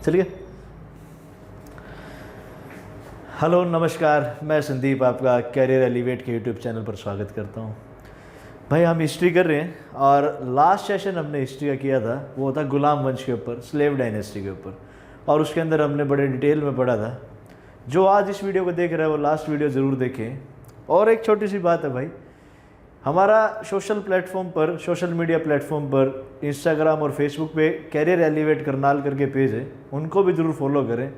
चलिए। हेलो नमस्कार, मैं संदीप आपका कैरियर एलिवेट के यूट्यूब चैनल पर स्वागत करता हूँ। भाई हम हिस्ट्री कर रहे हैं और लास्ट सेशन हमने हिस्ट्री का किया था, वो था गुलाम वंश के ऊपर, स्लेव डायनेस्टी के ऊपर, और उसके अंदर हमने बड़े डिटेल में पढ़ा था। जो आज इस वीडियो को देख रहा है वो लास्ट वीडियो ज़रूर देखें। और एक छोटी सी बात है भाई, हमारा सोशल प्लेटफॉर्म पर, सोशल मीडिया प्लेटफॉर्म पर, इंस्टाग्राम और फेसबुक पे कैरियर एलिवेट करनाल करके पेज है, उनको भी ज़रूर फॉलो करें।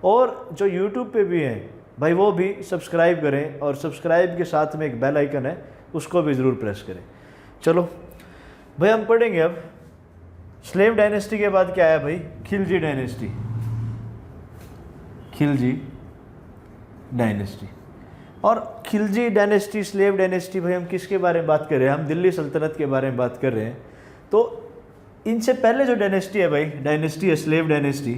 और जो यूट्यूब पे भी हैं भाई, वो भी सब्सक्राइब करें, और सब्सक्राइब के साथ में एक बेल आइकन है, उसको भी ज़रूर प्रेस करें। चलो भाई हम पढ़ेंगे अब स्लेव डायनेस्टी के बाद क्या है भाई, खिलजी डायनेस्टी। खिलजी डायनेस्टी और खिलजी डायनेस्टी, स्लेव डायनेस्टी, भाई हम किसके बारे में बात कर रहे हैं? हम दिल्ली सल्तनत के बारे में बात कर रहे हैं। तो इनसे पहले जो डायनेस्टी है भाई, डायनेस्टी है स्लेव डायनेस्टी,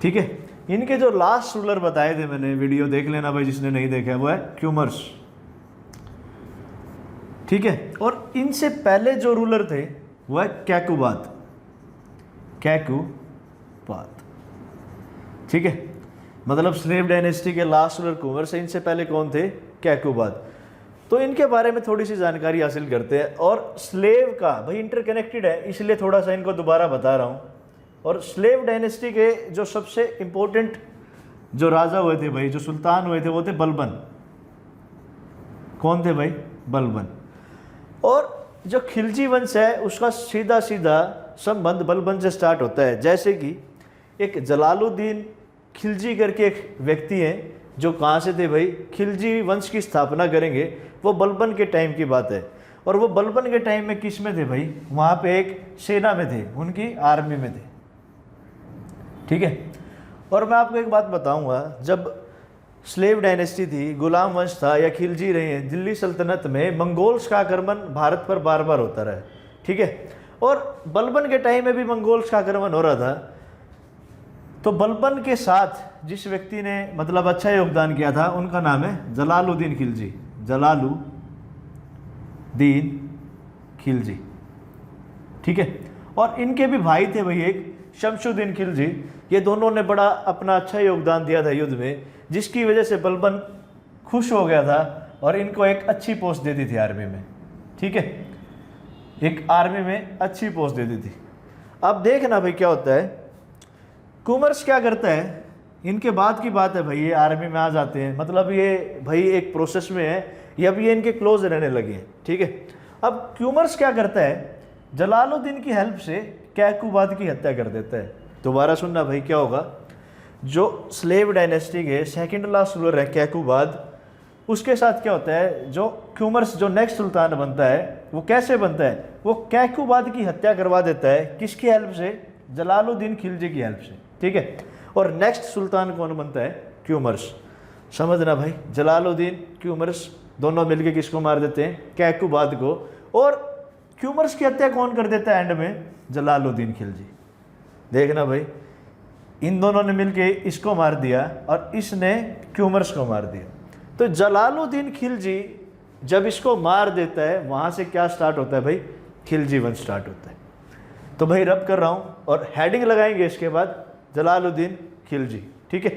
ठीक है। इनके जो लास्ट रूलर बताए थे मैंने, वीडियो देख लेना भाई जिसने नहीं देखा है, वो है क्यूमर्स, ठीक है। और इनसे पहले जो रूलर थे वो है कैकुबाद, कैकुबाद, ठीक है। मतलब स्लेव डायनेस्टी के लास्ट रूलर कुंवर, इनसे पहले कौन थे? कैकुबाद। तो इनके बारे में थोड़ी सी जानकारी हासिल करते हैं। और स्लेव का भाई इंटरकनेक्टेड है, इसलिए थोड़ा सा इनको दोबारा बता रहा हूँ। और स्लेव डायनेस्टी के जो सबसे इम्पोर्टेंट जो राजा हुए थे भाई, जो सुल्तान हुए थे, वो थे बलबन। कौन थे भाई? बलबन। और जो खिलजी वंश है उसका सीधा सीधा संबंध बलबन से स्टार्ट होता है। जैसे कि एक जलालुद्दीन खिलजी करके एक व्यक्ति हैं, जो कहाँ से थे भाई? खिलजी वंश की स्थापना करेंगे, वो बलबन के टाइम की बात है। और वो बलबन के टाइम में किस में थे भाई? वहाँ पे एक सेना में थे, उनकी आर्मी में थे, ठीक है। और मैं आपको एक बात बताऊंगा, जब स्लेव डायनेस्टी थी, गुलाम वंश था या खिलजी रहे हैं, दिल्ली सल्तनत में मंगोल्स का आक्रमण भारत पर बार बार होता रहा, ठीक है। और बलबन के टाइम में भी मंगोल्स का आक्रमण हो रहा था। तो बलबन के साथ जिस व्यक्ति ने मतलब अच्छा योगदान किया था, उनका नाम है जलालुद्दीन खिलजी, जलालुद्दीन खिलजी, ठीक है। और इनके भी भाई थे भाई, एक शमशुद्दीन खिलजी। ये दोनों ने बड़ा अपना अच्छा योगदान दिया था युद्ध में, जिसकी वजह से बलबन खुश हो गया था और इनको एक अच्छी पोस्ट दे दी थी आर्मी में, ठीक है। एक आर्मी में अच्छी पोस्ट दे दी थी। अब देखना भाई क्या होता है, कुमर्स क्या करता है, इनके बाद की बात है भाई, ये आर्मी में आ जाते हैं, मतलब ये भाई एक प्रोसेस में है, ये अब ये इनके क्लोज रहने लगे हैं, ठीक है। अब क्यूमर्स क्या करता है, जलालुद्दीन की हेल्प से कैकुबाद की हत्या कर देता है। दोबारा सुनना भाई क्या होगा, जो स्लेव डायनेस्टी के सेकंड लास्ट रूलर है कैकुबाद, उसके साथ क्या होता है, जो क्यूमर्स जो नेक्स्ट सुल्तान बनता है, वो कैसे बनता है? वो कैकुबाद की हत्या करवा देता है। किसकी हेल्प से? जलालुद्दीन खिलजी की हेल्प से, ठीक है। और नेक्स्ट सुल्तान कौन बनता है? क्यूमर्स। समझना भाई, जलालुद्दीन क्यूमर्स दोनों मिलके किसको मार देते हैं? कैकुबाद को। और क्यूमर्स की हत्या कौन कर देता है एंड में? जलालुद्दीन खिलजी। देखना भाई, इन दोनों ने मिलके इसको मार दिया और इसने क्यूमर्स को मार दिया। तो जलालुद्दीन खिलजी जब इसको मार देता है, वहां से क्या स्टार्ट होता है भाई? खिलजी वंश स्टार्ट होता है। तो भाई रब कर रहा हूं और हेडिंग लगाएंगे इसके बाद, जलालुद्दीन खिलजी, ठीक है।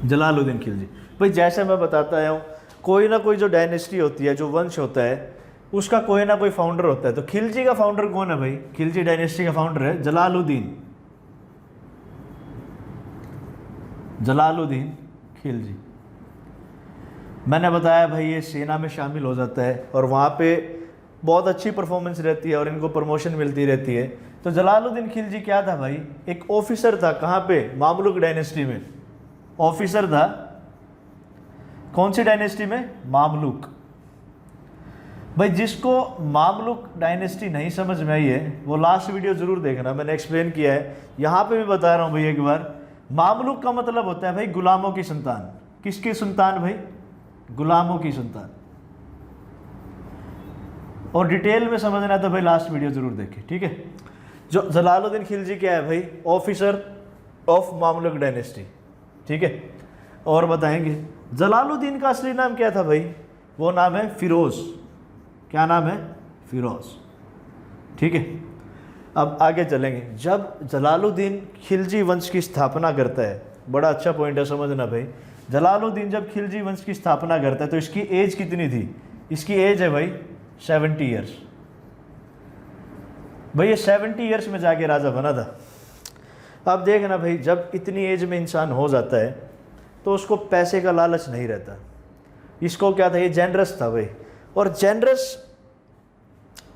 जलालुद्दीन खिलजी भाई, जैसे मैं बताता आया हूँ, कोई ना कोई जो डायनेस्टी होती है, जो वंश होता है, उसका कोई ना कोई फाउंडर होता है। तो खिलजी का फाउंडर कौन है भाई? खिलजी डायनेस्टी का फाउंडर है जलालुद्दीन, जलालुद्दीन खिलजी। मैंने बताया भाई ये सेना में शामिल हो जाता है और वहाँ पे बहुत अच्छी परफॉर्मेंस रहती है और इनको प्रमोशन मिलती रहती है। तो जलालुद्दीन खिलजी क्या था भाई? एक ऑफिसर था। कहाँ पे? मामलुक डायनेस्टी में ऑफिसर था। कौन सी डायनेस्टी में? मामलुक। भाई जिसको मामलुक डायनेस्टी नहीं समझ में आई है, वो लास्ट वीडियो जरूर देखना, मैंने एक्सप्लेन किया है। यहाँ पे भी बता रहा हूँ भाई एक बार। मामलुक का मतलब होता है भाई गुलामों की संतान। किसकी संतान भाई? गुलामों की संतान। और डिटेल में समझना तो भाई लास्ट वीडियो जरूर देखें, ठीक है। जो जलालुद्दीन खिलजी क्या है भाई? ऑफिसर ऑफ मामलुक डायनेस्टी, ठीक है। और बताएंगे जलालुद्दीन का असली नाम क्या था भाई? वो नाम है फिरोज। क्या नाम है? फिरोज। ठीक है, अब आगे चलेंगे। जब जलालुद्दीन खिलजी वंश की स्थापना करता है, बड़ा अच्छा पॉइंट है, समझना भाई। जलालुद्दीन जब खिलजी वंश की स्थापना करता है तो इसकी एज कितनी थी? इसकी एज है भाई 70 ईयर्स। भाई ये 70 ईयर्स में जाके राजा बना था। अब देखना भाई, जब इतनी एज में इंसान हो जाता है तो उसको पैसे का लालच नहीं रहता। इसको क्या था? ये जेनरस था भाई। और जेनरस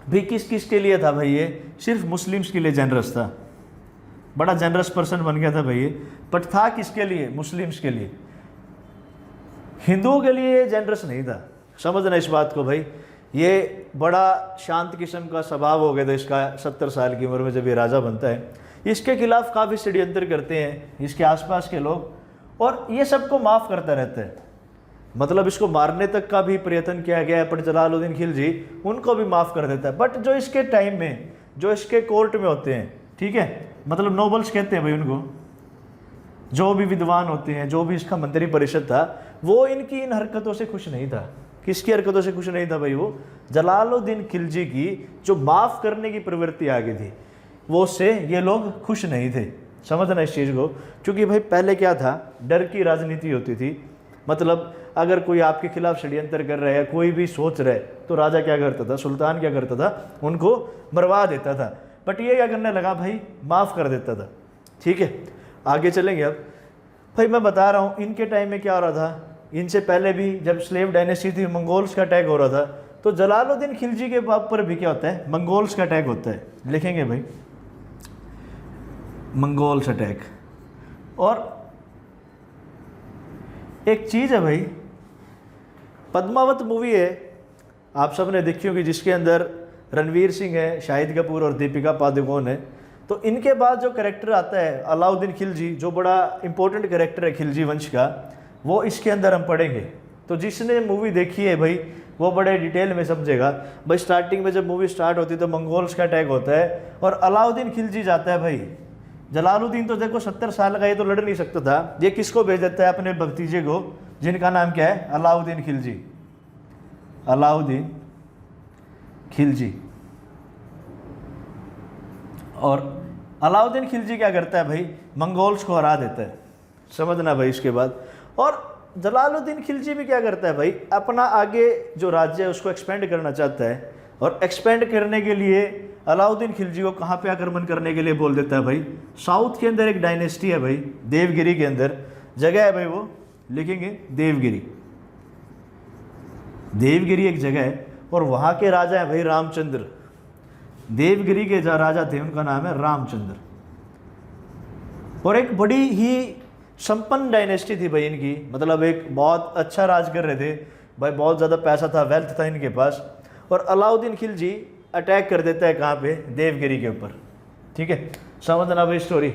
भी किस किस के लिए था भाई? ये सिर्फ मुस्लिम्स के लिए जेनरस था। बड़ा जेनरस पर्सन बन गया था भाई ये। बट था किसके लिए? मुस्लिम्स के लिए। हिंदुओं के लिए जेनरस नहीं था। समझना इस बात को भाई। ये बड़ा शांत किस्म का स्वभाव हो गया था इसका 70 साल की उम्र में जब ये राजा बनता है। इसके खिलाफ काफ़ी षड्यंत्र करते हैं इसके आसपास के लोग, और ये सबको माफ़ करता रहता है। मतलब इसको मारने तक का भी प्रयत्न किया गया है, पर जलालुद्दीन खिलजी उनको भी माफ़ कर देता है। बट जो इसके टाइम में, जो इसके कोर्ट में होते हैं, ठीक है, मतलब नोबल्स कहते हैं भाई उनको, जो भी विद्वान होते हैं, जो भी इसका मंत्री परिषद था, वो इनकी इन हरकतों से खुश नहीं था। किसकी हरकतों से खुश नहीं था भाई? वो जलालुद्दीन खिलजी की जो माफ़ करने की प्रवृत्ति आ गई थी, वो उससे ये लोग खुश नहीं थे। समझना इस चीज़ को, क्योंकि भाई पहले क्या था, डर की राजनीति होती थी। मतलब अगर कोई आपके खिलाफ षड्यंत्र कर रहा है, कोई भी सोच रहा है, तो राजा क्या करता था, सुल्तान क्या करता था, उनको मरवा देता था। बट ये क्या करने लगा भाई? माफ़ कर देता था। ठीक है, आगे चलेंगे। अब भाई मैं बता रहा हूँ इनके टाइम में क्या हो रहा था। इनसे पहले भी जब स्लेव डायनेस्टी थी, मंगोल्स का अटैक हो रहा था, तो जलालुद्दीन खिलजी के ऊपर भी क्या होता है? मंगोल्स का अटैक होता है। लिखेंगे भाई, मंगोल्स अटैक। और एक चीज़ है भाई, पद्मावत मूवी है, आप सब ने देखी होगी, जिसके अंदर रणवीर सिंह है, शाहिद कपूर और दीपिका पादुकोण है। तो इनके बाद जो कैरेक्टर आता है अलाउद्दीन खिलजी, जो बड़ा इंपॉर्टेंट कैरेक्टर है खिलजी वंश का, वो इसके अंदर हम पढ़ेंगे। तो जिसने मूवी देखी है भाई, वो बड़े डिटेल में समझेगा। भाई स्टार्टिंग में जब मूवी स्टार्ट होती है तो मंगोल्स का अटैक होता है और अलाउद्दीन खिलजी जाता है भाई। जलालुद्दीन तो देखो 70 साल का, ये तो लड़ नहीं सकता था। ये किसको भेज देता है? अपने भतीजे को, जिनका नाम क्या है? अलाउद्दीन खिलजी। अलाउद्दीन खिलजी। और अलाउद्दीन खिलजी क्या करता है भाई? मंगोल्स को हरा देता है। समझना भाई इसके बाद। और जलालुद्दीन खिलजी भी क्या करता है भाई? अपना आगे जो राज्य है उसको एक्सपेंड करना चाहता है, और एक्सपेंड करने के लिए अलाउद्दीन खिलजी को कहाँ पे आक्रमण करने के लिए बोल देता है भाई? साउथ के अंदर एक डायनेस्टी है भाई, देवगिरी के अंदर जगह है भाई, वो लिखेंगे देवगिरी। देवगिरी एक जगह है, और वहाँ के राजा है भाई रामचंद्र। देवगिरी के जो राजा थे उनका नाम है रामचंद्र। और एक बड़ी ही संपन्न डायनेस्टी थी भाई इनकी, मतलब एक बहुत अच्छा राज कर रहे थे भाई, बहुत ज़्यादा पैसा था, वेल्थ था इनके पास। और अलाउद्दीन खिलजी अटैक कर देता है कहाँ पे? देवगिरी के ऊपर। ठीक है, समझना भाई स्टोरी।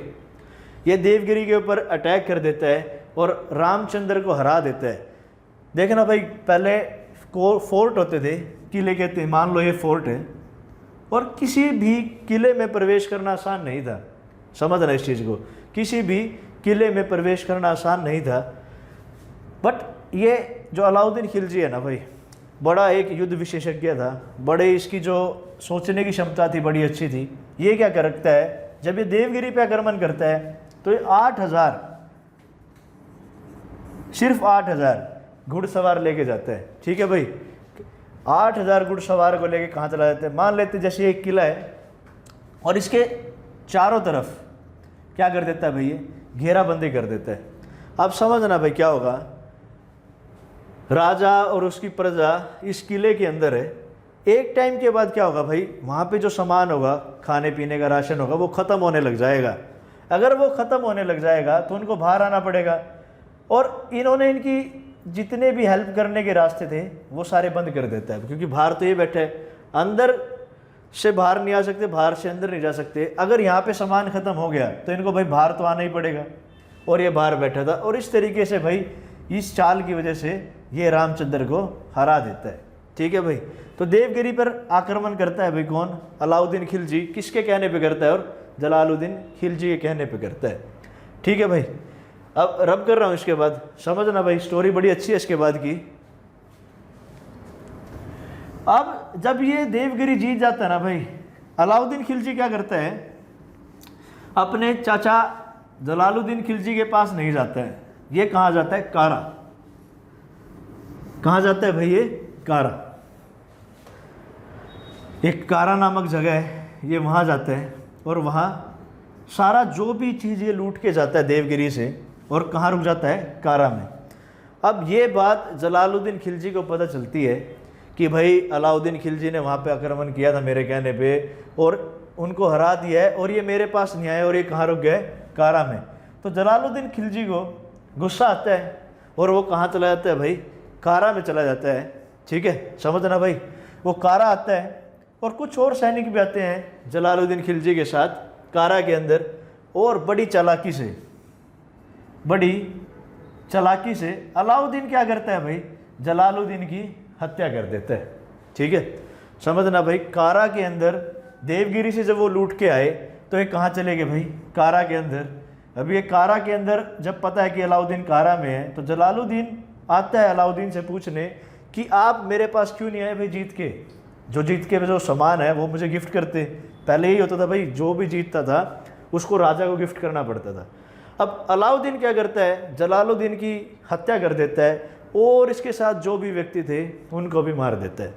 ये देवगिरी के ऊपर अटैक कर देता है और रामचंद्र को हरा देता है। देखना भाई, पहले फोर्ट होते थे, किले कहते हैं, मान लो ये फोर्ट है, और किसी भी किले में प्रवेश करना आसान नहीं था। समझना इस चीज़ को, किसी भी किले में प्रवेश करना आसान नहीं था। बट ये जो अलाउद्दीन खिलजी है ना भाई, बड़ा एक युद्ध विशेषज्ञ था, बड़े इसकी जो सोचने की क्षमता थी बड़ी अच्छी थी। ये क्या करता है, जब ये देवगिरी पे आक्रमण करता है तो ये 8000, सिर्फ 8000 घुड़सवार लेके जाता है। ठीक है भाई, 8000 घुड़सवार को लेके कहाँ चला जाता है? मान लेते जैसे एक किला है और इसके चारों तरफ क्या कर देता है भाई? ये घेराबंदी कर देता है। अब समझना भाई क्या होगा, राजा और उसकी प्रजा इस किले के अंदर है। एक टाइम के बाद क्या होगा भाई, वहाँ पे जो सामान होगा, खाने पीने का राशन होगा, वो ख़त्म होने लग जाएगा। अगर वो ख़त्म होने लग जाएगा तो उनको बाहर आना पड़ेगा। और इन्होंने इनकी जितने भी हेल्प करने के रास्ते थे वो सारे बंद कर देता है, क्योंकि बाहर तो ये बैठे हैं, अंदर से बाहर नहीं आ सकते, बाहर से अंदर नहीं जा सकते। अगर यहाँ पे सामान ख़त्म हो गया तो इनको भाई बाहर तो आना ही पड़ेगा, और ये बाहर बैठा था। और इस तरीके से भाई, इस चाल की वजह से ये रामचंद्र को हरा देता है। ठीक है भाई, तो देवगिरी पर आक्रमण करता है भाई कौन? अलाउद्दीन खिलजी। किसके कहने पे करता है? और जलालुद्दीन खिलजी के कहने पे करता है। ठीक है भाई, अब रब कर रहा हूँ इसके बाद, समझना भाई स्टोरी बड़ी अच्छी है इसके बाद की। अब जब ये देवगिरी जीत जाता है ना भाई, अलाउद्दीन खिलजी क्या करता है, अपने चाचा जलालुद्दीन खिलजी के पास नहीं जाता है। ये कहाँ जाता है, कारा। कहाँ जाता है भाई, ये कारा, एक कारा नामक जगह है, ये वहाँ जाता है और वहाँ सारा जो भी चीज़ ये लूट के जाता है देवगिरी से, और कहाँ रुक जाता है, कारा में। अब ये बात जलालुद्दीन खिलजी को पता चलती है कि भाई अलाउद्दीन खिलजी ने वहाँ पे आक्रमण किया था मेरे कहने पे, और उनको हरा दिया है, और ये मेरे पास नहीं आए, और ये कहाँ रुक गए, कारा में। तो जलालुद्दीन खिलजी को गुस्सा आता है और वो कहाँ चला जाता है भाई, कारा में चला जाता है। ठीक है, समझना भाई, वो कारा आता है और कुछ और सैनिक भी आते हैं जलालुद्दीन खिलजी के साथ कारा के अंदर, और बड़ी चालाकी से अलाउद्दीन क्या करता है भाई, जलालुद्दीन की हत्या कर देता है। ठीक है, समझना भाई, कारा के अंदर देवगिरी से जब वो लूट के आए तो ये कहाँ चले गए भाई, कारा के अंदर। अभी ये कारा के अंदर जब पता है कि अलाउद्दीन कारा में है, तो जलालुद्दीन आता है अलाउद्दीन से पूछने कि आप मेरे पास क्यों नहीं आए भाई, जीत के जो सामान है वो मुझे गिफ्ट करते। पहले यही होता था भाई, जो भी जीतता था उसको राजा को गिफ्ट करना पड़ता था। अब अलाउद्दीन क्या करता है, जलालुद्दीन की हत्या कर देता है और इसके साथ जो भी व्यक्ति थे उनको भी मार देता है।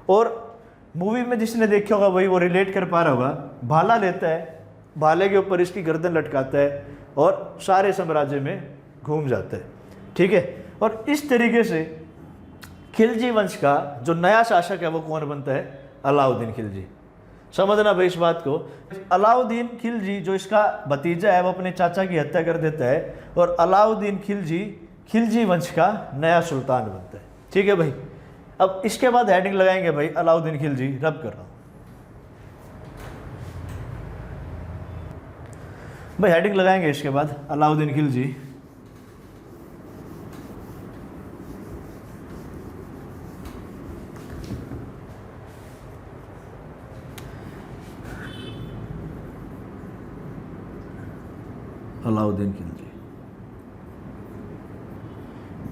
और मूवी में जिसने देखा होगा भाई वो रिलेट कर पा रहा होगा, भाला लेता है, भाले के ऊपर इसकी गर्दन लटकाता है और सारे साम्राज्य में घूम जाता है। ठीक है, और इस तरीके से खिलजी वंश का जो नया शासक है वो कौन बनता है, अलाउद्दीन खिलजी। समझना भाई इस बात को, अलाउद्दीन खिलजी जो इसका भतीजा है वो अपने चाचा की हत्या कर देता है, और अलाउद्दीन खिलजी वंश का नया सुल्तान बनता है। ठीक है भाई, अब इसके बाद हेडिंग लगाएंगे भाई, अलाउद्दीन खिलजी, रब कर रहा हूँ भाई, हेडिंग लगाएंगे इसके बाद अलाउद्दीन खिलजी। अलाउद्दीन खिलजी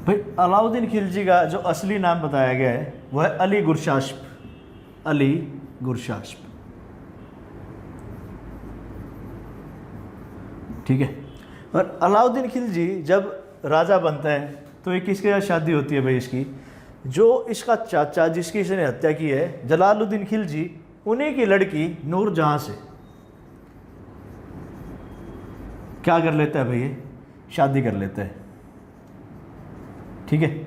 भाई, अलाउद्दीन खिलजी का जो असली नाम बताया गया है वह है अली गुरशास्प। ठीक है, और अलाउद्दीन खिलजी जब राजा बनता है तो ये किसके साथ शादी होती है भाई इसकी, जो इसका चाचा जिसकी इसने हत्या की है जलालुद्दीन खिलजी, उन्हीं की लड़की नूरजहां से क्या कर लेता है भाई, शादी कर लेता है। ठीक है,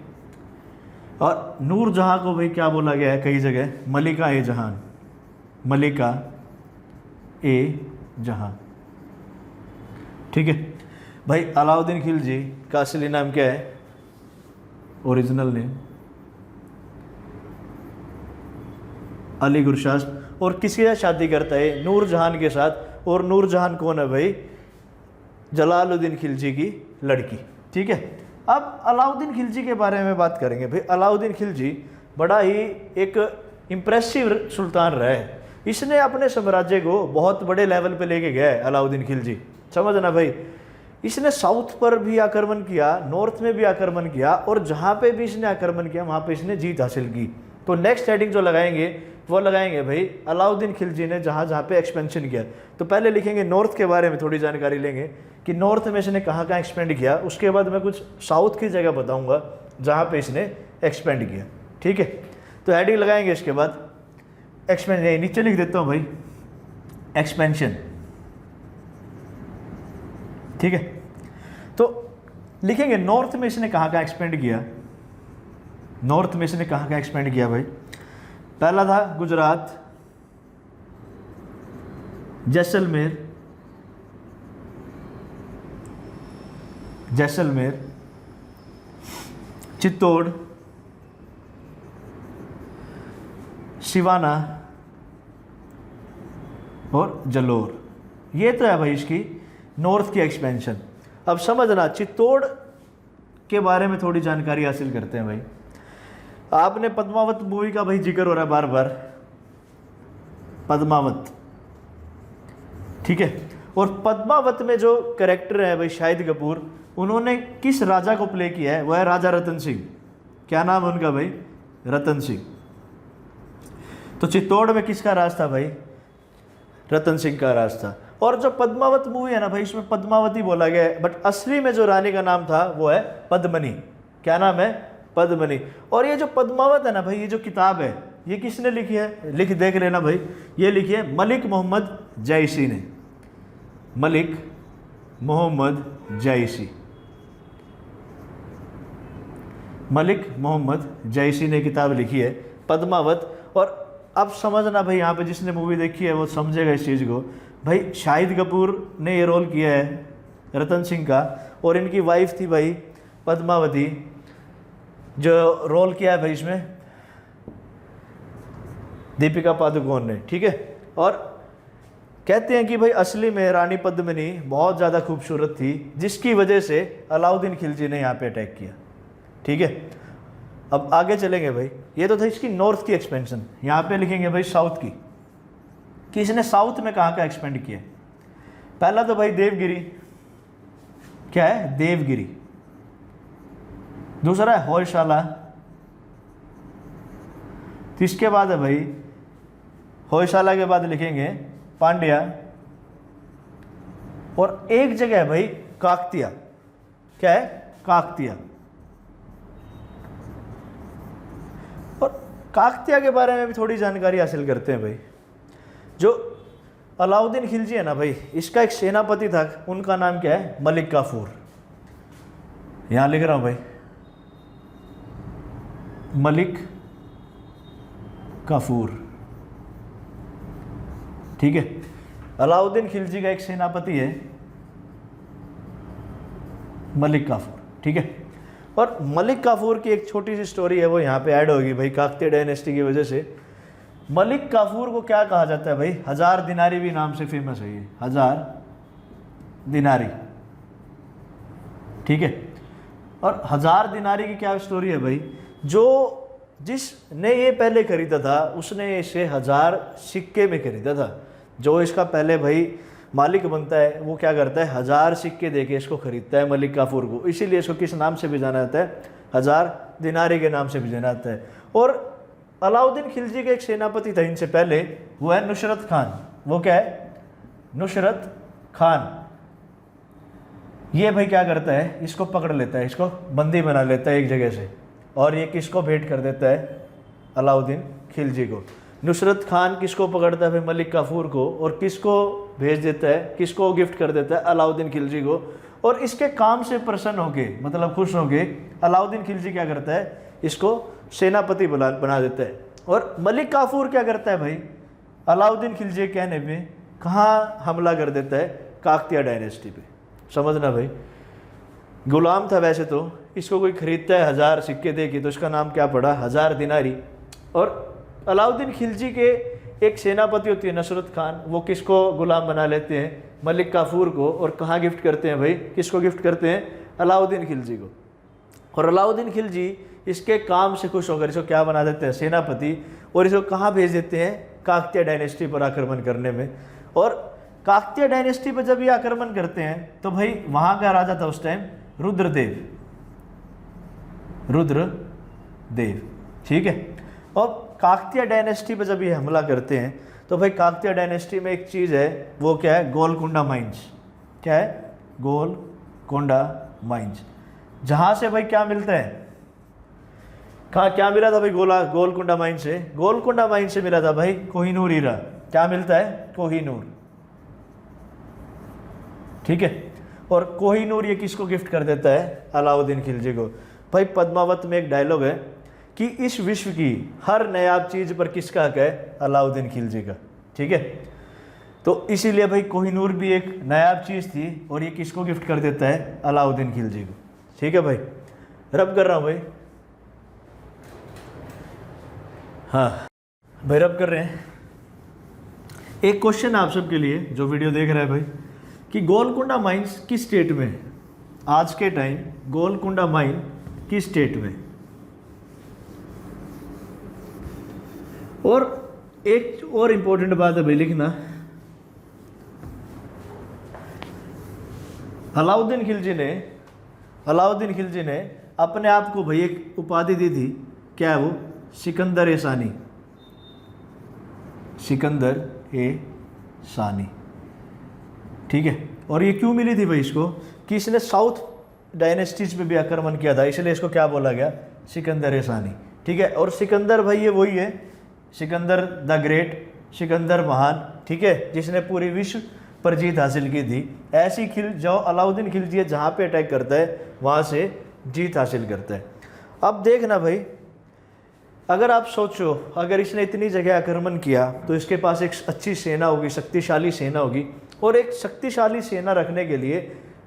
और नूरजहां को भाई क्या बोला गया है कई जगह, मलिका ए जहां। ठीक है भाई, अलाउद्दीन खिलजी का असली नाम क्या है, ओरिजिनल नेम अली गुरशास्प, और किसके साथ शादी करता है, नूरजहान के साथ। और नूरजहान कौन है भाई, जलालुद्दीन खिलजी की लड़की। ठीक है, अब अलाउद्दीन खिलजी के बारे में बात करेंगे भाई। अलाउद्दीन खिलजी बड़ा ही एक इम्प्रेसिव सुल्तान रहा है, इसने अपने साम्राज्य को बहुत बड़े लेवल पे लेके गया है अलाउद्दीन खिलजी। समझना भाई, इसने साउथ पर भी आक्रमण किया, नॉर्थ में भी आक्रमण किया, और जहाँ पे भी इसने आक्रमण किया वहाँ पे इसने जीत हासिल की। तो नेक्स्ट हेडिंग जो लगाएंगे वो लगाएंगे भाई, अलाउद्दीन खिलजी ने जहाँ जहाँ पे एक्सपेंशन किया। तो पहले लिखेंगे नॉर्थ के बारे में थोड़ी जानकारी लेंगे कि नॉर्थ में इसने कहाँ कहाँ एक्सपेंड किया, उसके बाद मैं कुछ साउथ की जगह बताऊँगा जहाँ पे इसने एक्सपेंड किया। ठीक है, तो हेडिंग लगाएंगे इसके बाद एक्सपेंशन, नीचे लिख देता हूँ भाई, एक्सपेंशन। ठीक है, तो लिखेंगे नॉर्थ में इसने कहाँ कहाँ एक्सपेंड किया, नॉर्थ में इसने कहाँ कहाँ एक्सपेंड किया भाई। पहला था गुजरात, जैसलमेर, चित्तौड़, सिवाना और जलोर। ये तो है भाई इसकी नॉर्थ की एक्सपेंशन। अब समझना, चित्तौड़ के बारे में थोड़ी जानकारी हासिल करते हैं भाई। आपने पद्मावत मूवी का भाई जिक्र हो रहा है बार बार, पद्मावत। ठीक है, और पद्मावत में जो कैरेक्टर है भाई शाहिद कपूर, उन्होंने किस राजा को प्ले किया है? वह है राजा रतन सिंह। क्या नाम है उनका भाई? रतन सिंह। तो चित्तौड़ में किसका राज था भाई? रतन सिंह का राज था। और जो पद्मावत मूवी है ना भाई, इसमें पद्मावती बोला गया है, बट असली में जो रानी का नाम था वो है पद्मनी। क्या नाम है? पद्मनी। और ये जो पद्मावत है ना भाई, ये जो किताब है ये किसने लिखी है? लिख देख लेना भाई, ये लिखी है मलिक मोहम्मद जैसी ने। मलिक मोहम्मद जैसी, मलिक मोहम्मद जैसी ने किताब लिखी है पद्मावत। और अब समझना भाई, यहाँ पे जिसने मूवी देखी है वो समझेगा इस चीज़ को। भाई शाहिद कपूर ने ये रोल किया है रतन सिंह का, और इनकी वाइफ थी भाई पद्मावती, जो रोल किया है भाई इसमें दीपिका पादुकोण ने। ठीक है। और कहते हैं कि भाई असली में रानी पद्मिनी बहुत ज़्यादा खूबसूरत थी, जिसकी वजह से अलाउद्दीन खिलजी ने यहाँ पे अटैक किया। ठीक है। अब आगे चलेंगे भाई, ये तो था इसकी नॉर्थ की एक्सपेंशन। यहाँ पे लिखेंगे भाई साउथ की, कि इसने साउथ में कहाँ का एक्सपेंड किया। पहला तो भाई देवगिरी, क्या है? देवगिरी। दूसरा है होयशाला। इसके बाद है भाई होयशाला के बाद लिखेंगे पांड्या, और एक जगह है भाई काकतिया। क्या है? काकतिया। और काकतिया के बारे में भी थोड़ी जानकारी हासिल करते हैं भाई। जो अलाउद्दीन खिलजी है ना भाई, इसका एक सेनापति था, उनका नाम क्या है? मलिक काफूर। यहां लिख रहा हूं भाई, मलिक काफूर। ठीक है। अलाउद्दीन खिलजी का एक सेनापति है मलिक काफूर। ठीक है। और मलिक काफूर की एक छोटी सी स्टोरी है, वो यहाँ पे ऐड होगी भाई काकतीय डायनेस्टी की वजह से। मलिक काफूर को क्या कहा जाता है भाई? 1000 दिनारी भी नाम से फेमस है ये, 1000 दिनारी। ठीक है। और 1000 दिनारी की क्या स्टोरी है भाई? जो जिसने ये पहले खरीदा था उसने इसे 1000 सिक्के में खरीदा था। जो इसका पहले भाई मालिक बनता है वो क्या करता है? 1000 सिक्के देके इसको खरीदता है मलिक काफूर को। इसीलिए इसको किस नाम से भी जाना जाता है? 1000 दिनारी के नाम से भी जाना जाता है। और अलाउद्दीन खिलजी के एक सेनापति था इनसे पहले, वो है नुसरत खान। वो क्या है? नुसरत खान। ये भाई क्या करता है? इसको पकड़ लेता है, इसको बंदी बना लेता है एक जगह से, और ये किसको भेंट कर देता है? अलाउद्दीन खिलजी को। नुसरत खान किसको पकड़ता है भाई? मलिक काफूर को। और किसको भेज देता है? किसको गिफ्ट कर देता है? अलाउद्दीन खिलजी को। और इसके काम से प्रसन्न होके, मतलब खुश होके, अलाउद्दीन खिलजी क्या करता है? इसको सेनापति बना देता है। और मलिक काफूर क्या करता है भाई? अलाउद्दीन खिलजी के कहने पे कहाँ हमला कर देता है? काकतीय डायनेस्टी पे। समझना भाई, गुलाम था वैसे तो, इसको कोई खरीदता है 1000 सिक्के दे के, तो इसका नाम क्या पड़ा? 1000 दिनारी। और अलाउद्दीन खिलजी के एक सेनापति होती है नुसरत खान, वो किसको गुलाम बना लेते हैं? मलिक काफूर को। और कहाँ गिफ्ट करते हैं भाई? किसको गिफ्ट करते हैं? अलाउद्दीन खिलजी को। और अलाउद्दीन खिलजी इसके काम से खुश होकर इसको क्या बना देते हैं? सेनापति। और इसको कहाँ भेज देते हैं? काकतीय डायनेस्टी पर आक्रमण करने में। और काकतीय डायनेस्टी पर जब ये आक्रमण करते हैं तो भाई वहाँ का राजा था उस टाइम रुद्रदेव। रुद्रदेव। ठीक है। और काकतीय डायनेस्टी पर जब ये हमला करते हैं तो भाई काकतीय डायनेस्टी में एक चीज़ है, वो क्या है? गोलकुंडा माइंस। क्या है? गोलकुंडा माइंस। जहाँ से भाई क्या मिलता है? कहाँ क्या मिला था भाई? गोलकुंडा माइन से। गोलकुंडा माइन से मिला था भाई कोहिनूर हीरा। क्या मिलता है? कोहिनूर। ठीक है। और कोहिनूर ये किसको गिफ्ट कर देता है? अलाउद्दीन खिलजी को। भाई पद्मावत में एक डायलॉग है कि इस विश्व की हर नायाब चीज़ पर किसका हक है? अलाउद्दीन खिलजी का। ठीक है। तो इसीलिए भाई कोहिनूर भी एक नायाब चीज़ थी, और ये किसको गिफ्ट कर देता है? अलाउद्दीन खिलजी को। ठीक है भाई, रब कर रहा हूँ भाई। हाँ भाई, रब कर रहे हैं। एक क्वेश्चन आप सबके लिए जो वीडियो देख रहे हैं भाई, कि गोलकुंडा माइंस किस स्टेट में है? आज के टाइम गोलकुंडा माइन किस स्टेट में? और एक और इम्पोर्टेंट बात है भाई, लिखना, अलाउद्दीन खिलजी ने अलाउद्दीन खिलजी ने अपने आप को भाई एक उपाधि दी थी, क्या है वो, सिकंदर ए सानी, सिकंदर ए सानी, ठीक है। और ये क्यों मिली थी भाई इसको, कि इसने साउथ डायनेस्टीज पे भी आक्रमण किया था, इसलिए इसको क्या बोला गया, सिकंदर ए सानी, ठीक है। और सिकंदर भाई ये वही है, सिकंदर द ग्रेट, सिकंदर महान, ठीक है, जिसने पूरी विश्व पर जीत हासिल की थी। ऐसी जो अलाउद्दीन खिलजी है जहाँ पे अटैक करता है वहाँ से जीत हासिल करता है। अब देखना भाई, अगर आप सोचो, अगर इसने इतनी जगह आक्रमण किया तो इसके पास एक अच्छी सेना होगी, शक्तिशाली सेना होगी, और एक शक्तिशाली सेना रखने के लिए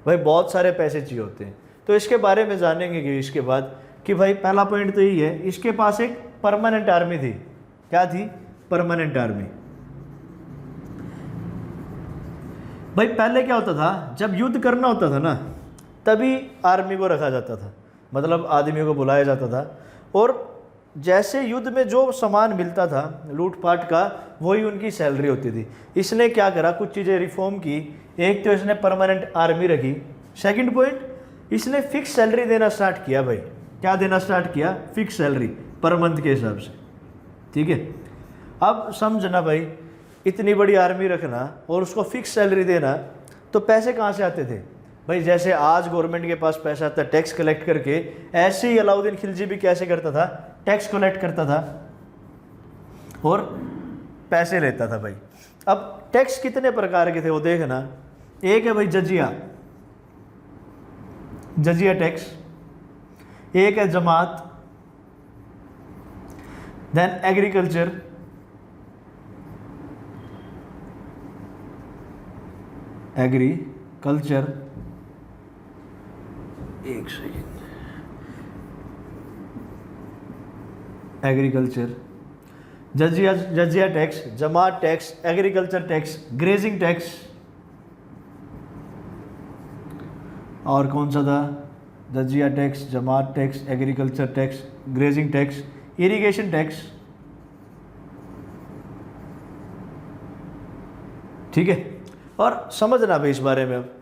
भाई बहुत सारे पैसे चाहिए होते हैं। तो इसके बारे में जानेंगे कि इसके बाद कि भाई पहला पॉइंट तो यही है, इसके पास एक परमानेंट आर्मी थी। क्या थी, परमानेंट आर्मी। भाई पहले क्या होता था, जब युद्ध करना होता था ना तभी आर्मी को रखा जाता था, मतलब आदमियों को बुलाया जाता था, और जैसे युद्ध में जो सामान मिलता था लूटपाट का वही उनकी सैलरी होती थी। इसने क्या करा, कुछ चीज़ें रिफॉर्म की। एक तो इसने परमानेंट आर्मी रखी, सेकंड पॉइंट इसने फिक्स सैलरी देना स्टार्ट किया। भाई क्या देना स्टार्ट किया, फिक्स सैलरी पर मंथ के हिसाब से, ठीक है। अब समझना भाई, इतनी बड़ी आर्मी रखना और उसको फिक्स सैलरी देना, तो पैसे कहाँ से आते थे भाई, जैसे आज गवर्नमेंट के पास पैसा आता है टैक्स कलेक्ट करके, ऐसे ही अलाउद्दीन खिलजी भी कैसे करता था, टैक्स कलेक्ट करता था और पैसे लेता था भाई। अब टैक्स कितने प्रकार के थे वो देखना, एक है भाई जजिया, जजिया टैक्स, एक है जमात, देन एग्रीकल्चर, एग्रीकल्चर, एक सेकेंड, एग्रीकल्चर, जजिया टैक्स, जमात tax, agriculture tax, grazing tax, और कौन सा था, जजिया टैक्स, जमात tax, agriculture tax, grazing tax, irrigation tax, ठीक है। और समझना भाई इस बारे में, अब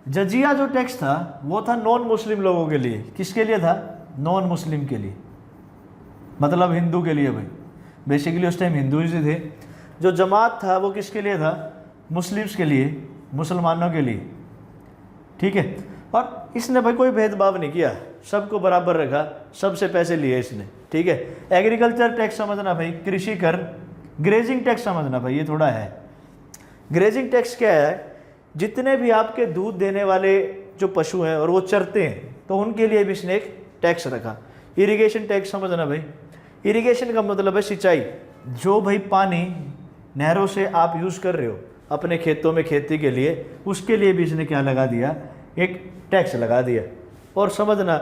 जजिया जो टैक्स था वो था नॉन मुस्लिम लोगों के लिए। किसके लिए था, नॉन मुस्लिम के लिए, मतलब हिंदू के लिए भाई, बेसिकली उस टाइम हिंदू ही थे। जो जमात था वो किसके लिए था, मुस्लिम्स के लिए, मुसलमानों के लिए, ठीक है। और इसने भाई कोई भेदभाव नहीं किया, सबको बराबर रखा, सबसे पैसे लिए इसने, ठीक है। एग्रीकल्चर टैक्स समझना भाई, कृषि कर। ग्रेजिंग टैक्स समझना भाई, ये थोड़ा है। ग्रेजिंग टैक्स क्या है, जितने भी आपके दूध देने वाले जो पशु हैं और वो चरते हैं तो उनके लिए भी इसने एक टैक्स रखा। इरिगेशन टैक्स समझना भाई, इरिगेशन का मतलब है सिंचाई, जो भाई पानी नहरों से आप यूज़ कर रहे हो अपने खेतों में खेती के लिए, उसके लिए भी इसने क्या लगा दिया, एक टैक्स लगा दिया। और समझना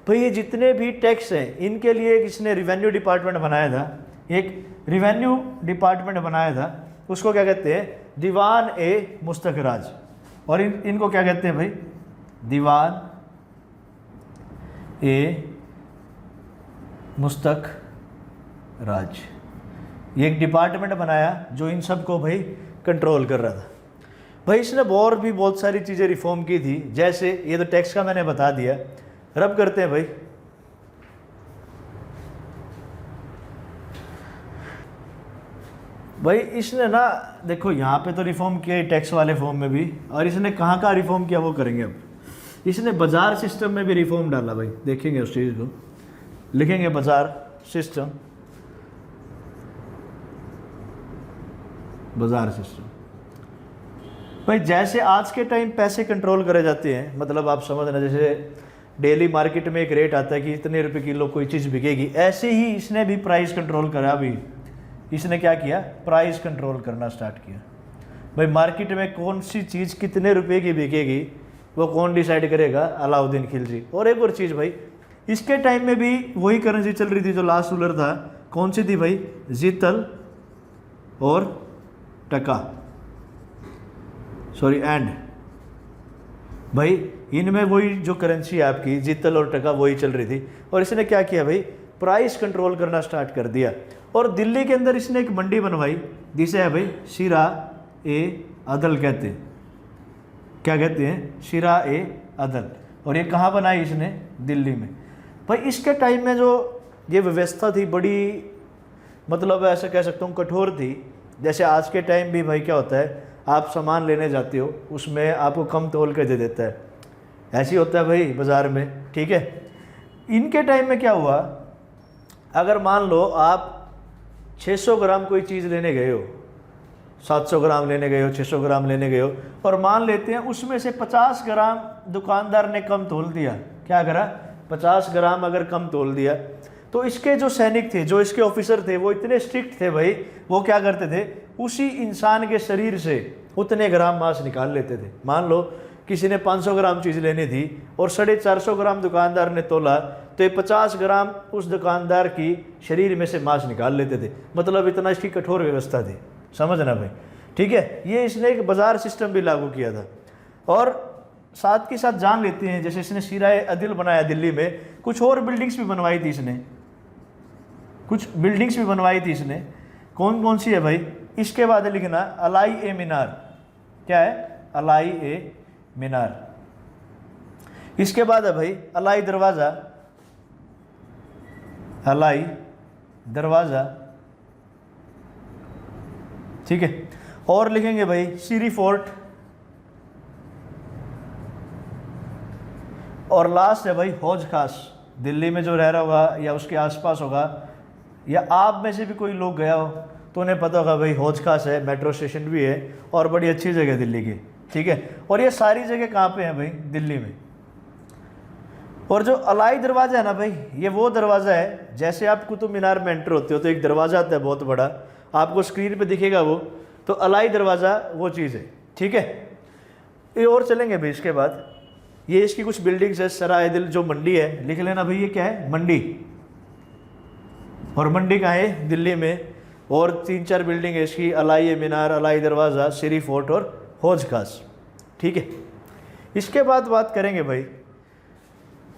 भाई ये जितने भी टैक्स हैं इनके लिए इसने रिवेन्यू डिपार्टमेंट बनाया था, एक रिवेन्यू डिपार्टमेंट बनाया था, उसको क्या कहते हैं, दीवान ए मुस्तखराज। और इनको क्या कहते हैं भाई, दीवान ए मुस्तख राज। ये एक डिपार्टमेंट बनाया जो इन सब को भाई कंट्रोल कर रहा था। भाई इसने और भी बहुत सारी चीज़ें रिफॉर्म की थी, जैसे ये तो टैक्स का मैंने बता दिया। रब करते हैं भाई, भाई इसने ना देखो यहाँ पे तो रिफॉर्म किया टैक्स वाले फॉर्म में भी, और इसने कहाँ कहाँ रिफॉर्म किया वो करेंगे। अब इसने बाजार सिस्टम में भी रिफॉर्म डाला भाई, देखेंगे उस चीज़ को, लिखेंगे बाजार सिस्टम, बाजार सिस्टम। भाई जैसे आज के टाइम पैसे कंट्रोल करे जाते हैं, मतलब आप समझना जैसे डेली मार्केट में एक रेट आता है कि इतने रुपए किलो कोई चीज़ बिकेगी, ऐसे ही इसने भी प्राइस कंट्रोल करा। अभी इसने क्या किया, प्राइस कंट्रोल करना स्टार्ट किया। भाई मार्केट में कौन सी चीज़ कितने रुपए की बिकेगी वो कौन डिसाइड करेगा, अलाउद्दीन खिलजी। और एक और चीज़ भाई, इसके टाइम में भी वही करेंसी चल रही थी जो लास्ट रूलर था, कौन सी थी भाई, जीतल और टका, सॉरी एंड। भाई इनमें वही जो करेंसी है आपकी जीतल और टका वही चल रही थी। और इसने क्या किया भाई, प्राइस कंट्रोल करना स्टार्ट कर दिया। और दिल्ली के अंदर इसने एक मंडी बनवाई जिसे है भाई शिरा ए अदल कहते हैं। क्या कहते हैं, शिरा ए अदल। और ये कहाँ बनाई इसने? दिल्ली में। भाई इसके टाइम में जो ये व्यवस्था थी बड़ी, मतलब ऐसा कह सकता हूँ कठोर थी। जैसे आज के टाइम भी भाई क्या होता है, आप सामान लेने जाते हो उसमें आपको कम तोल के दे देता है, ऐसे ही होता है भाई बाज़ार में, ठीक है। इनके टाइम में क्या हुआ, अगर मान लो आप 600 ग्राम कोई चीज़ लेने गए हो, 700 ग्राम लेने गए हो, 600 ग्राम लेने गए हो, और मान लेते हैं उसमें से 50 ग्राम दुकानदार ने कम तोल दिया, क्या करा, 50 ग्राम अगर कम तोल दिया, तो इसके जो सैनिक थे, जो इसके ऑफिसर थे, वो इतने स्ट्रिक्ट थे भाई, वो क्या करते थे, उसी इंसान के शरीर से उतने ग्राम मांस निकाल लेते थे। मान लो किसी ने 500 ग्राम चीज़ लेनी थी और 450 ग्राम दुकानदार ने तोला, तो ये 50 ग्राम उस दुकानदार की शरीर में से मांस निकाल लेते थे। मतलब इतना इसकी कठोर व्यवस्था थी, समझना भाई, ठीक है। ये इसने एक बाज़ार सिस्टम भी लागू किया था। और साथ के साथ जान लेते हैं, जैसे इसने सीराए अदिल बनाया दिल्ली में, कुछ और बिल्डिंग्स भी बनवाई थी इसने, कुछ बिल्डिंग्स भी बनवाई थी इसने। कौन कौन सी है भाई, इसके बाद लिखना अलाई ए मीनार, क्या है, अलाई ए मीनार। इसके बाद है भाई अलाई दरवाज़ा, अलाई दरवाज़ा, ठीक है। और लिखेंगे भाई सीरी फोर्ट, और लास्ट है भाई हौज खास। दिल्ली में जो रह रहा होगा या उसके आसपास होगा, या आप में से भी कोई लोग गया हो तो उन्हें पता होगा भाई हौज खास है, मेट्रो स्टेशन भी है और बड़ी अच्छी जगह दिल्ली की, ठीक है। और ये सारी जगह कहाँ पे हैं भाई, दिल्ली में। और जो अलाई दरवाज़ा है ना भाई, ये वो दरवाज़ा है, जैसे आप कुतुब मीनार में एंटर होते हो तो एक दरवाज़ा आता है बहुत बड़ा, आपको स्क्रीन पे दिखेगा वो, तो अलाई दरवाज़ा वो चीज़ है, ठीक है। ये और चलेंगे भाई। इसके बाद ये इसकी कुछ बिल्डिंग्स है, सराय दिल जो मंडी है, लिख लेना भाई, ये क्या है, मंडी। और मंडी कहाँ है, दिल्ली में। और 3-4 बिल्डिंग है इसकी, अलाई मीनार, अलाई दरवाज़ा, सीरी फोर्ट और हौज खास, ठीक है। इसके बाद बात करेंगे भाई,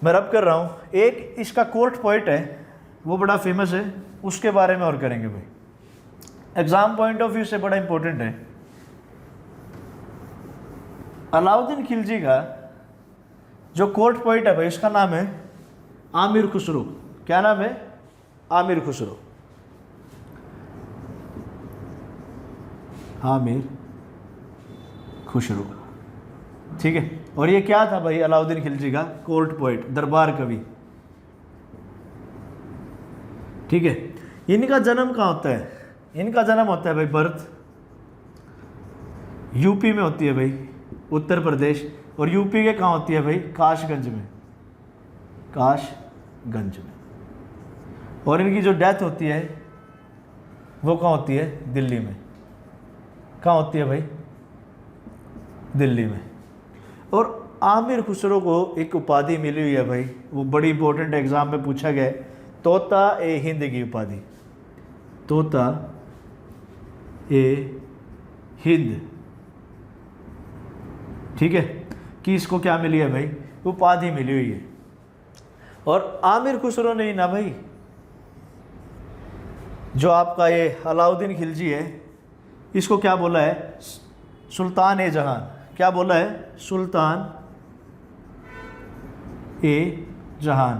मैं रब कर रहा हूँ, एक इसका कोर्ट पॉइंट है वो बड़ा फेमस है, उसके बारे में और करेंगे भाई, एग्जाम पॉइंट ऑफ व्यू से बड़ा इंपॉर्टेंट है। अलाउद्दीन खिलजी का जो कोर्ट पॉइंट है भाई, उसका नाम है आमिर खुसरो। क्या नाम है, आमिर खुसरो, आमिर खुसरो, ठीक है। और ये क्या था भाई, अलाउद्दीन खिलजी का कोर्ट पॉइंट, दरबार कवि, ठीक है। इनका जन्म कहाँ होता है, इनका जन्म होता है भाई, बर्थ यूपी में होती है भाई, उत्तर प्रदेश। और यूपी के कहाँ होती है भाई, काशगंज में, काशगंज में। और इनकी जो डेथ होती है वो कहाँ होती है, दिल्ली में। कहाँ होती है भाई, दिल्ली में। और आमिर खुसरो को एक उपाधि मिली हुई है भाई, वो बड़ी इंपॉर्टेंट एग्जाम में पूछा गया है, तोता ए हिंद की उपाधि, तोता ए हिंद, ठीक है। कि इसको क्या मिली है भाई, उपाधि मिली हुई है। और आमिर खुसरो ने ना भाई, जो आपका ये अलाउद्दीन खिलजी है, इसको क्या बोला है, सुल्तान ए जहां। क्या बोला है, सुल्तान ए जहां।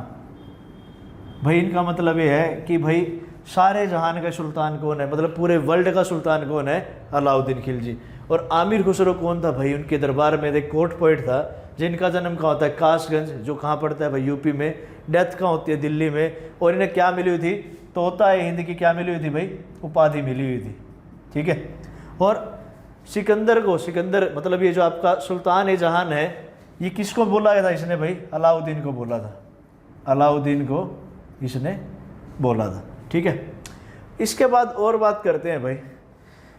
भाई इनका मतलब ये है कि भाई सारे जहान का सुल्तान कौन है, मतलब पूरे वर्ल्ड का सुल्तान कौन है, अलाउद्दीन खिलजी। और आमिर खुसरो कौन था भाई, उनके दरबार में एक कोर्ट पॉइंट था, जिनका जन्म कहाँ होता है, कासगंज, जो कहाँ पड़ता है भाई, यूपी में। डेथ कहाँ होती है, दिल्ली में। और इन्हें क्या मिली हुई थी, तोता ए हिंद की क्या मिली हुई थी भाई, उपाधि मिली हुई थी, ठीक है। और सिकंदर को, सिकंदर मतलब ये जो आपका सुल्तान ए जहान है, ये किसको बोला गया था इसने भाई, अलाउद्दीन को बोला था, अलाउद्दीन को इसने बोला था, ठीक है। इसके बाद और बात करते हैं भाई।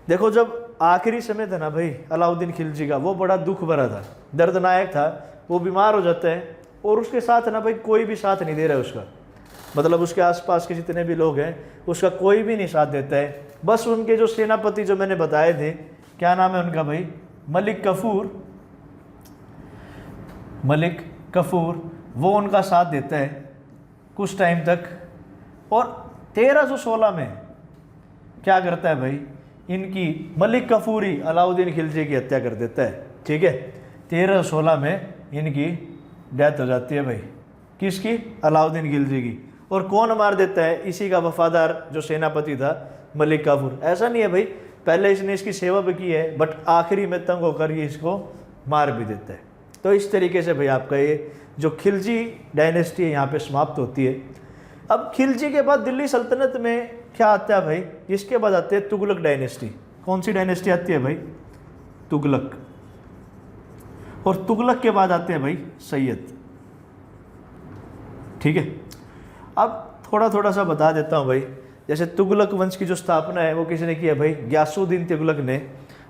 देखो जब आखिरी समय था ना भाई अलाउद्दीन खिलजी का, वो बड़ा दुख भरा था, दर्दनायक था। वो बीमार हो जाता है और उसके साथ ना भाई कोई भी साथ नहीं दे रहा है उसका, मतलब उसके आसपास के जितने भी लोग हैं उसका कोई भी नहीं साथ देता है। बस उनके जो सेनापति जो मैंने बताए थे, क्या नाम है उनका भाई, मलिक कफूर, मलिक कफूर, वो उनका साथ देता है कुछ टाइम तक। और 1316 में क्या करता है भाई, इनकी मलिक कफूर ही अलाउद्दीन खिलजी की हत्या कर देता है, ठीक है। 1316 में इनकी डेथ हो जाती है भाई। किसकी? अलाउद्दीन खिलजी की। और कौन मार देता है? इसी का वफादार जो सेनापति था मलिक काफूर। ऐसा नहीं है भाई, पहले इसने इसकी सेवा भी की है, बट आखिरी में तंग होकर ये इसको मार भी देता है। तो इस तरीके से भाई आपका ये जो खिलजी डायनेस्टी है यहाँ पे समाप्त होती है। अब खिलजी के बाद दिल्ली सल्तनत में क्या आता है भाई? इसके बाद आते हैं तुगलक डायनेस्टी। कौन सी डायनेस्टी आती है भाई? तुगलक। और तुगलक के बाद आते हैं भाई सैयद। ठीक है, अब थोड़ा सा बता देता हूँ भाई। जैसे तुगलक वंश की जो स्थापना है वो किसने की है भाई? गयासुद्दीन तुगलक ने।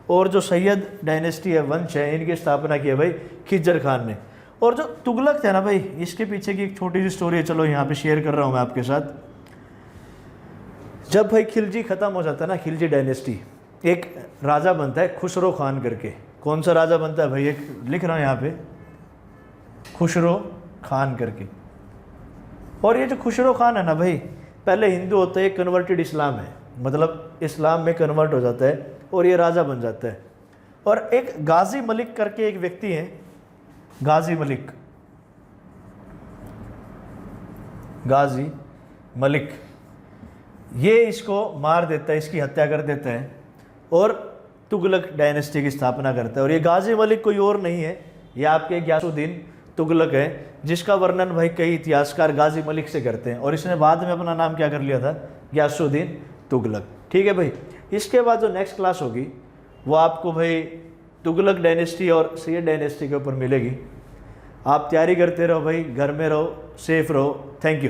और जो सैयद डायनेस्टी है, वंश है, इनकी स्थापना की है भाई खिज्जर खान ने। और जो तुगलक थे ना भाई, इसके पीछे की एक छोटी सी स्टोरी है, चलो यहाँ पे शेयर कर रहा हूँ मैं आपके साथ। जब भाई खिलजी खत्म हो जाता है ना, खिलजी डायनेस्टी, एक राजा बनता है खुसरो खान करके। कौन सा राजा बनता है भाई? एक लिख रहा हूँ यहाँ पे, खुसरो खान करके। और ये जो खुसरो खान है ना भाई, पहले हिंदू होता है, कन्वर्टेड इस्लाम है, मतलब इस्लाम में कन्वर्ट हो जाता है और ये राजा बन जाता है। और एक गाजी मलिक करके एक व्यक्ति है, गाजी मलिक, गाजी मलिक, ये इसको मार देता है, इसकी हत्या कर देता है और तुगलक डायनेस्टी की स्थापना करता है। और ये गाजी मलिक कोई और नहीं है, ये आपके गयासुद्दीन तुगलक है, जिसका वर्णन भाई कई इतिहासकार गाजी मलिक से करते हैं। और इसने बाद में अपना नाम क्या कर लिया था? गयासुद्दीन तुगलक। ठीक है भाई, इसके बाद जो नेक्स्ट क्लास होगी वो आपको भाई तुगलक डायनेस्टी और सैयद डायनेस्टी के ऊपर मिलेगी। आप तैयारी करते रहो भाई, घर में रहो, सेफ रहो। Thank you.